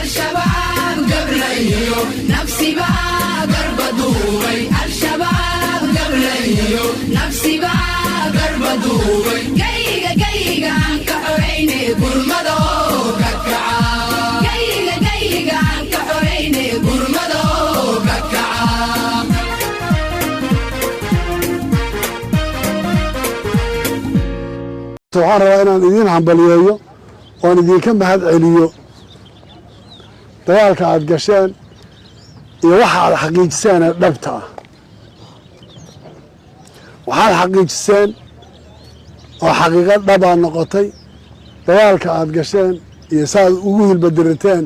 الشباب قبل نفسي بقى قربدوبي الشباب قبل نفسي بقى قربدوبي قيقة قيقة عنك حريني قرمدو ككعا قيقة قيقة عنك حريني قرمدو ككعا waxaan rabaa inaan idiin hambaliyeeyo oon idinka mahad celiyo dagaalka aad gasheen iyo waxa aad xaqiijiseen ee dhabta ah waxaad xaqiijiseen oo xaqiiqo dhabaa noqotay dagaalka aad gasheen iyo saaad ugu hilbadirateen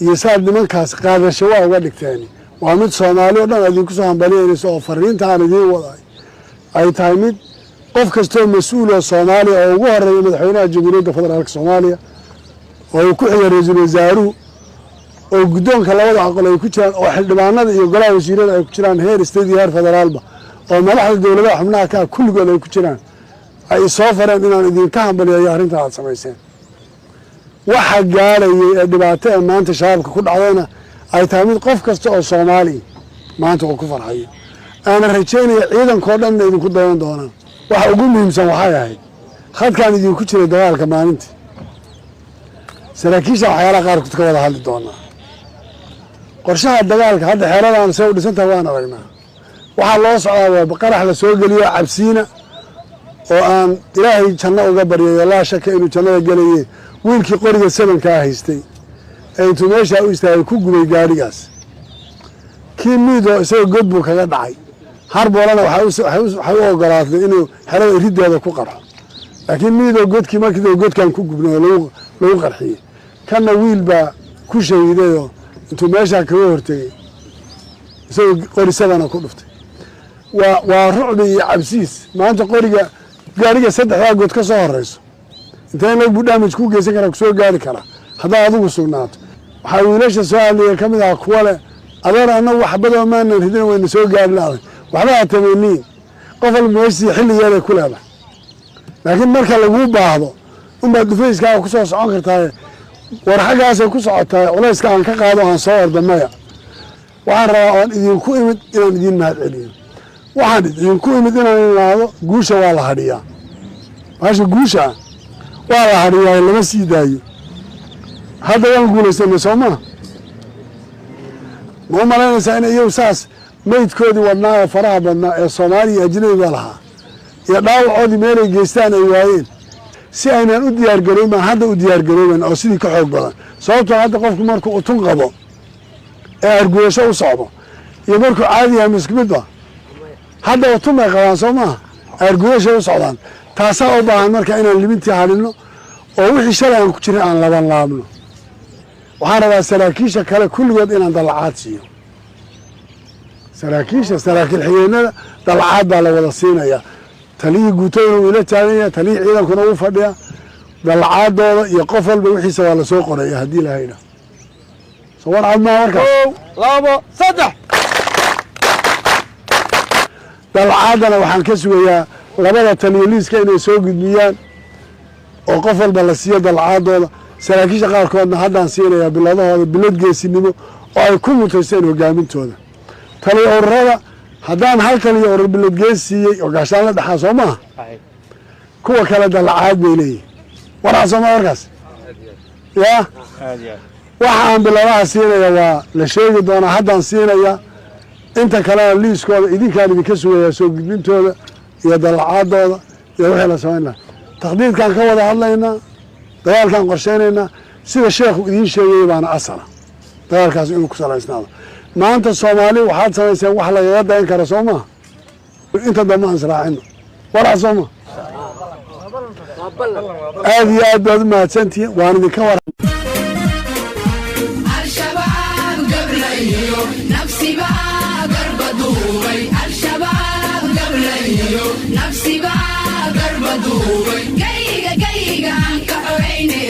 iyo saaad nimankaas qaadasho waa uga dhigteen waa mid soomaali o dhan idinku soo hambaliyeynayso oo fariinta aan idiin waday ay tahay mid qof kastoo mas-uul oo soomaaliya oo ugu horeeya madaxweynaha jamhuuriyadda federaalka soomaaliya oo uu ku xiga ra-iisul wasaaruhu oo guddoonka labada aqal ay ku jiraan oo xildhibaanada iyo golaha wasiirada ay ku jiraan heer state iyo heer federaalba oo madaxda dowladaha xubnaha ka kulligood ay ku jiraan ay soo fareen inaan idinka hambaliyeeyo arrintaa aad samayseen waxa gaarayay ee dhibaato ee maanta shabaabka ku dhacdayna ay tahay mid qof kasta oo soomaaliya maanta uu ku farxayo aanan rajaynaya ciidankao dhanna idinku dayan doonaan waxa ugu muhiimsan waxay ahayd khadkaan idinku jiray dagaalka maalintii saraakiisha waxyaalaha qaarkood ka wada hadli doonaa qorshaha dagaalka hadda xeeradaan say u dhisan tahay waan aragnaa waxaa loo socdaa waa qarax la soo geliyo cabsiina oo aan ilaahay janno uga baryayo laa shaka inuu jannada gelaye wiilkii qoriga sabankaa haystay ee intuu meeshaa u istaagay ku gubay gaadhigaas kii miidoo isagoo god buu kaga dhacay harboolana waxay u ogolaatay inuu xerada irideeda ku qarxo laakiin miidoo godkii markii godkan ku gubnay oo lagu qarxiyey kanna wiil baa ku shahiidayoo intuu meeshaa kaga hortegey isagoo qorisadana ku dhuftay waa rucdi iyo cabsiis maanta gaariga saddexdaa god ka soo horeyso intee in lagu damage ku geysan karaa kusoo gaari karaa haddaa adigu sugnaato waxaa wiilasha soo hadlaya ka mid aha kuwa leh adeer annagu waxbadoo maanan ridin wayna soo gaari lahaday waxba ha tamaniin qof walba meeshii xilligeeday ku leedahay laakiin marka laguu baahdo unbaad dhufayskaaga ku soo socon kartaaye war xaggaasay ku socotaay culayska aan ka qaado aan soo orda maya waxaan rabaa oon idinku imid inaan idiin mahad celiyo waxaan idinku imid inaan ilaado guusha waa la hadhiyaa maasha guusha waa la hadhiyaa lama sii daayo hadda waan guulaysana soo maa ma u malaynaysaa in iyagu saas maydkoodii wadnaa ee faraha badnaa ee soomaaliya ajnabiga lahaa iyo dhaawacoodii meelay geystaan ay waayeen si aynaan u diyaargarooban hadda u diyaargarooban oo sidii ka xoog badan sababtoo hadda qofku markuu utun qabo ee arguyasho u socdo iyo markuu caadi yahay isku mid ba hadda utun bay qabaan soo maaha arguyashay u socdaan taasaa u baahan marka inaan limintii hadhino oo wixii shalay aan ku jirin aan laban laabno waxaan rabaa saraakiisha kale kulligood inaan dallacaad siiyo saraakiil xigeenada dallacaad baa la wada siinayaa taliyii guutooyna uu ila taagan yahay taliyii ciidankuna uu fadhiya dallacaadooda iyo qof walba wixiisa waa lasoo qoraya haddii la haydha soo war cad maa markaas 1 2 3 dallacaadana waxaan ka sugayaa labada taliyo liiska inay soo gudbiyaan oo qof walba la siiyo dallacaadooda saraakiisha qaarkoodna haddaan siinayaa biladahooda bilad geesinimo oo ay ku mutaysteen hogaamintooda taliyo ururada haddaan hal taliyo urur bilad gees siiyey oo gaashaan la dhexaa soo maaha kuwa kale dallacaad bay leeyihin waraa sooma warkaas ya waxa aan biladaha siinaya waa la sheegi doonaa haddaan siinaya inta kalena liiskooda idinkaan idinka sugayaa soo gudbintooda iyo dallacaadooda iyo wixii la samayn laha takhdiidkaan ka wada hadlaynaa dagaalkaan qorshaynaynaa sida sheekhu idiin sheegayay baana asala dagaalkaas inuu ku salaysnaado maanta soomaali waxaad samayseen wax lagaga dayan kara soo maha inta dambe aan israacino waraa soo maha aad iyo aad baad u mahadsantihiin waan idinka war الشباب قبل نفسي بقى قربدوبي الشباب قبل نفسي بقى قربدوبي قيقة قيقة عنك حريني